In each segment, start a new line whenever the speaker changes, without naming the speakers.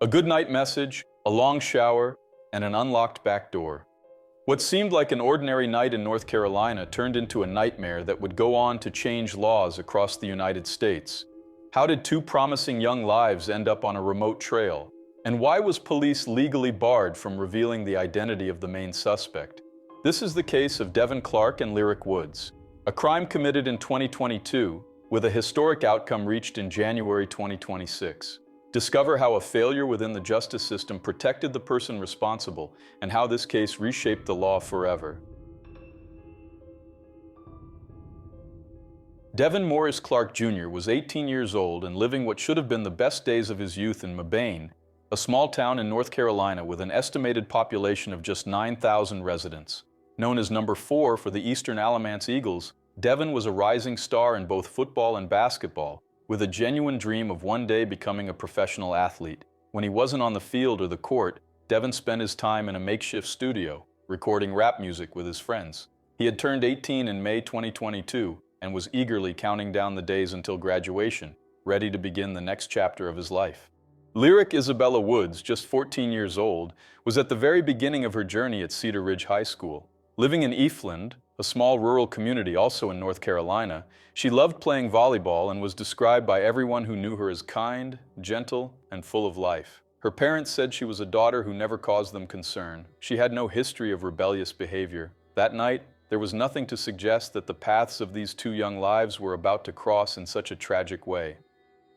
A goodnight message, a long shower, and an unlocked back door. What seemed like an ordinary night in North Carolina turned into a nightmare that would go on to change laws across the United States. How did two promising young lives end up on a remote trail? And why was police legally barred from revealing the identity of the main suspect? This is the case of Devin Clark and Lyric Woods, a crime committed in 2022 with a historic outcome reached in January 2026. Discover how a failure within the justice system protected the person responsible and how this case reshaped the law forever. Devin Morris Clark Jr. was 18 years old and living what should have been the best days of his youth in Mabane, a small town in North Carolina with an estimated population of just 9,000 residents. Known as number 4 for the Eastern Alamance Eagles, Devin was a rising star in both football and basketball, with a genuine dream of one day becoming a professional athlete. When he wasn't on the field or the court, Devin spent his time in a makeshift studio, recording rap music with his friends. He had turned 18 in May 2022 and was eagerly counting down the days until graduation, ready to begin the next chapter of his life. Lyric Isabella Woods, just 14 years old, was at the very beginning of her journey at Cedar Ridge High School. Living in Eafland, a small rural community also in North Carolina, she loved playing volleyball and was described by everyone who knew her as kind, gentle, and full of life. Her parents said she was a daughter who never caused them concern. She had no history of rebellious behavior. That night, there was nothing to suggest that the paths of these two young lives were about to cross in such a tragic way.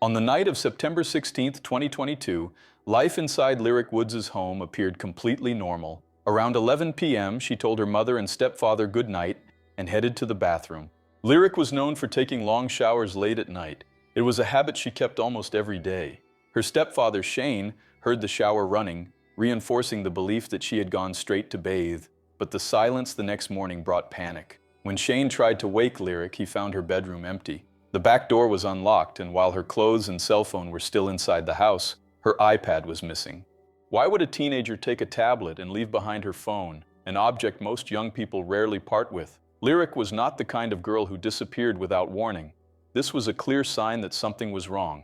On the night of September 16, 2022, life inside Lyric Woods' home appeared completely normal. Around 11 p.m., she told her mother and stepfather goodnight and headed to the bathroom. Lyric was known for taking long showers late at night. It was a habit she kept almost every day. Her stepfather, Shane, heard the shower running, reinforcing the belief that she had gone straight to bathe. But the silence the next morning brought panic. When Shane tried to wake Lyric, he found her bedroom empty. The back door was unlocked, and while her clothes and cell phone were still inside the house, her iPad was missing. Why would a teenager take a tablet and leave behind her phone, an object most young people rarely part with? Lyric was not the kind of girl who disappeared without warning. This was a clear sign that something was wrong.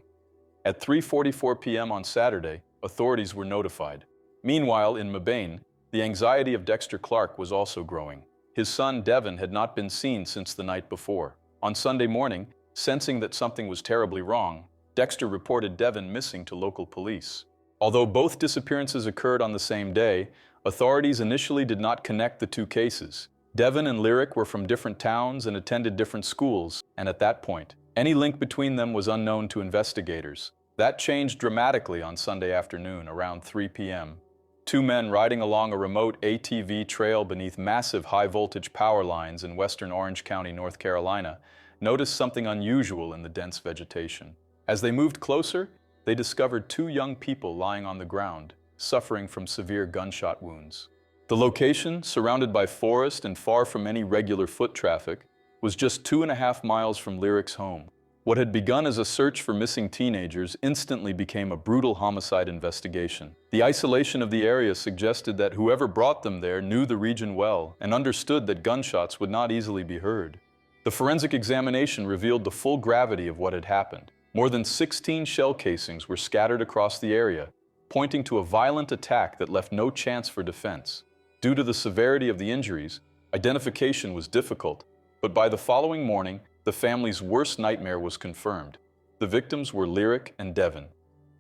At 3:44 p.m. on Saturday, authorities were notified. Meanwhile, in Mabane, the anxiety of Dexter Clark was also growing. His son, Devin, had not been seen since the night before. On Sunday morning, sensing that something was terribly wrong, Dexter reported Devin missing to local police. Although both disappearances occurred on the same day, authorities initially did not connect the two cases. Devin and Lyric were from different towns and attended different schools, and at that point, any link between them was unknown to investigators. That changed dramatically on Sunday afternoon, around 3 p.m. Two men riding along a remote ATV trail beneath massive high-voltage power lines in western Orange County, North Carolina, noticed something unusual in the dense vegetation. As they moved closer, they discovered two young people lying on the ground, suffering from severe gunshot wounds. The location, surrounded by forest and far from any regular foot traffic, was just 2.5 miles from Lyric's home. What had begun as a search for missing teenagers instantly became a brutal homicide investigation. The isolation of the area suggested that whoever brought them there knew the region well and understood that gunshots would not easily be heard. The forensic examination revealed the full gravity of what had happened. More than 16 shell casings were scattered across the area, pointing to a violent attack that left no chance for defense. Due to the severity of the injuries, identification was difficult, but by the following morning, the family's worst nightmare was confirmed. The victims were Lyric and Devin.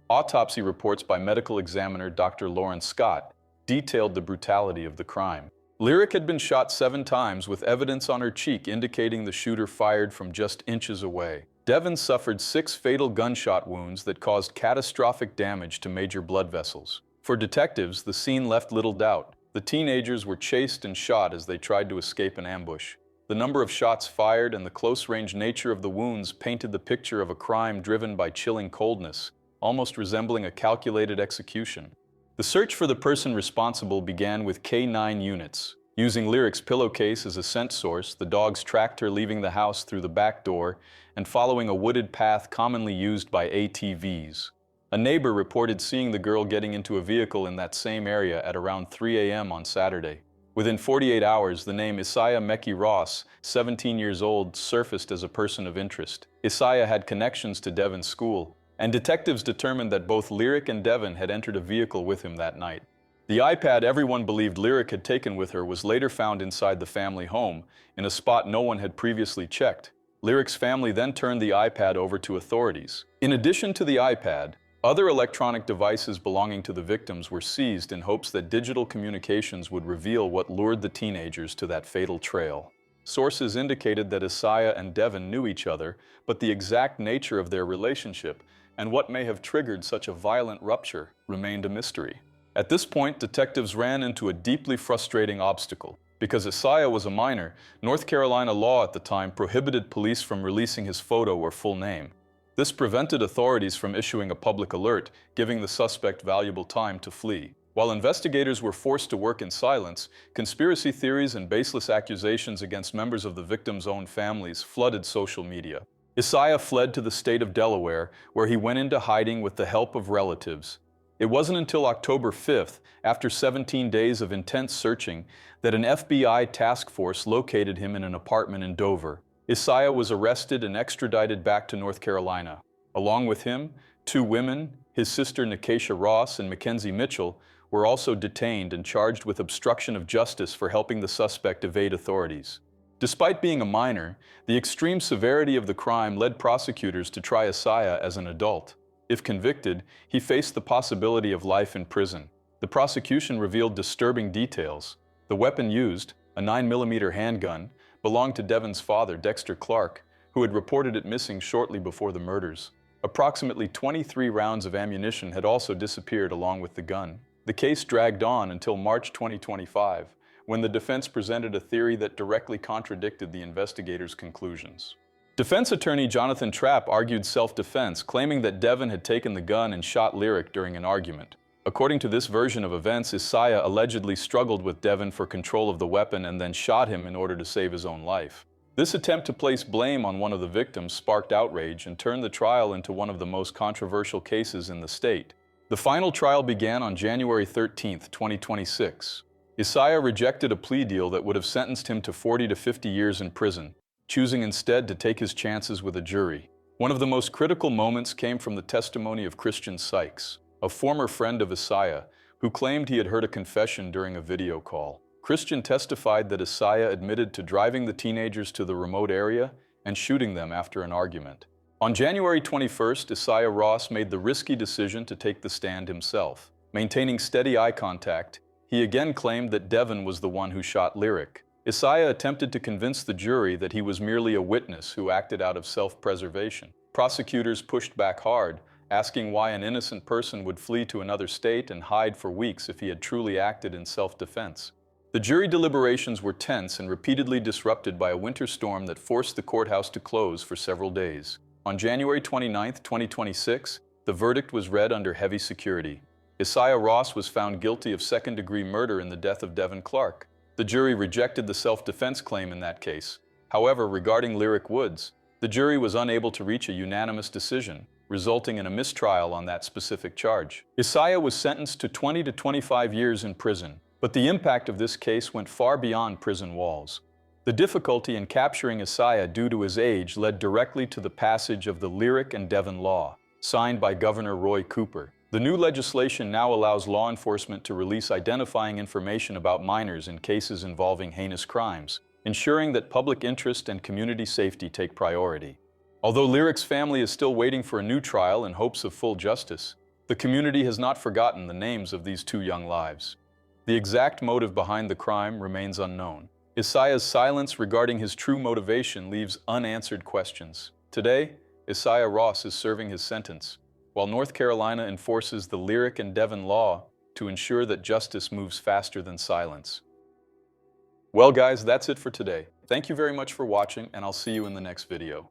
Autopsy reports by medical examiner Dr. Lauren Scott detailed the brutality of the crime. Lyric had been shot 7 times with evidence on her cheek indicating the shooter fired from just inches away. Devin suffered 6 fatal gunshot wounds that caused catastrophic damage to major blood vessels. For detectives, the scene left little doubt. The teenagers were chased and shot as they tried to escape an ambush. The number of shots fired and the close-range nature of the wounds painted the picture of a crime driven by chilling coldness, almost resembling a calculated execution. The search for the person responsible began with K9 units. Using Lyric's pillowcase as a scent source, the dogs tracked her leaving the house through the back door and following a wooded path commonly used by ATVs. A neighbor reported seeing the girl getting into a vehicle in that same area at around 3 a.m. on Saturday. Within 48 hours, the name Isaiah Mekki Ross, 17 years old, surfaced as a person of interest. Isaiah had connections to Devin's school, and detectives determined that both Lyric and Devin had entered a vehicle with him that night. The iPad everyone believed Lyric had taken with her was later found inside the family home, in a spot no one had previously checked. Lyric's family then turned the iPad over to authorities. In addition to the iPad, other electronic devices belonging to the victims were seized in hopes that digital communications would reveal what lured the teenagers to that fatal trail. Sources indicated that Isaiah and Devin knew each other, but the exact nature of their relationship and what may have triggered such a violent rupture remained a mystery. At this point, detectives ran into a deeply frustrating obstacle. Because Isaiah was a minor, North Carolina law at the time prohibited police from releasing his photo or full name. This prevented authorities from issuing a public alert, giving the suspect valuable time to flee. While investigators were forced to work in silence, conspiracy theories and baseless accusations against members of the victims' own families flooded social media. Isaiah fled to the state of Delaware, where he went into hiding with the help of relatives. It wasn't until October 5th, after 17 days of intense searching, that an FBI task force located him in an apartment in Dover. Isaiah was arrested and extradited back to North Carolina. Along with him, 2 women, his sister Nikesha Ross and Mackenzie Mitchell, were also detained and charged with obstruction of justice for helping the suspect evade authorities. Despite being a minor, the extreme severity of the crime led prosecutors to try Isaiah as an adult. If convicted, he faced the possibility of life in prison. The prosecution revealed disturbing details. The weapon used, a 9mm handgun, belonged to Devin's father, Dexter Clark, who had reported it missing shortly before the murders. Approximately 23 rounds of ammunition had also disappeared along with the gun. The case dragged on until March 2025, when the defense presented a theory that directly contradicted the investigators' conclusions. Defense attorney Jonathan Trapp argued self-defense, claiming that Devin had taken the gun and shot Lyric during an argument. According to this version of events, Isaiah allegedly struggled with Devin for control of the weapon and then shot him in order to save his own life. This attempt to place blame on one of the victims sparked outrage and turned the trial into one of the most controversial cases in the state. The final trial began on January 13, 2026. Isaiah rejected a plea deal that would have sentenced him to 40 to 50 years in prison, choosing instead to take his chances with a jury. One of the most critical moments came from the testimony of Christian Sykes, a former friend of Isaiah, who claimed he had heard a confession during a video call. Christian testified that Isaiah admitted to driving the teenagers to the remote area and shooting them after an argument. On January 21st, Isaiah Ross made the risky decision to take the stand himself. Maintaining steady eye contact, he again claimed that Devin was the one who shot Lyric. Isaiah attempted to convince the jury that he was merely a witness who acted out of self-preservation. Prosecutors pushed back hard, asking why an innocent person would flee to another state and hide for weeks if he had truly acted in self-defense. The jury deliberations were tense and repeatedly disrupted by a winter storm that forced the courthouse to close for several days. On January 29, 2026, the verdict was read under heavy security. Isaiah Ross was found guilty of second-degree murder in the death of Devin Clark. The jury rejected the self-defense claim in that case. However, regarding Lyric Woods, the jury was unable to reach a unanimous decision, resulting in a mistrial on that specific charge. Isaiah was sentenced to 20 to 25 years in prison, but the impact of this case went far beyond prison walls. The difficulty in capturing Isaiah due to his age led directly to the passage of the Lyric and Devin Law, signed by Governor Roy Cooper. The new legislation now allows law enforcement to release identifying information about minors in cases involving heinous crimes, ensuring that public interest and community safety take priority. Although Lyric's family is still waiting for a new trial in hopes of full justice, the community has not forgotten the names of these 2 young lives. The exact motive behind the crime remains unknown. Isaiah's silence regarding his true motivation leaves unanswered questions. Today, Isaiah Ross is serving his sentence, while North Carolina enforces the Lyric and Devin law to ensure that justice moves faster than silence. Well guys, that's it for today. Thank you very much for watching, and I'll see you in the next video.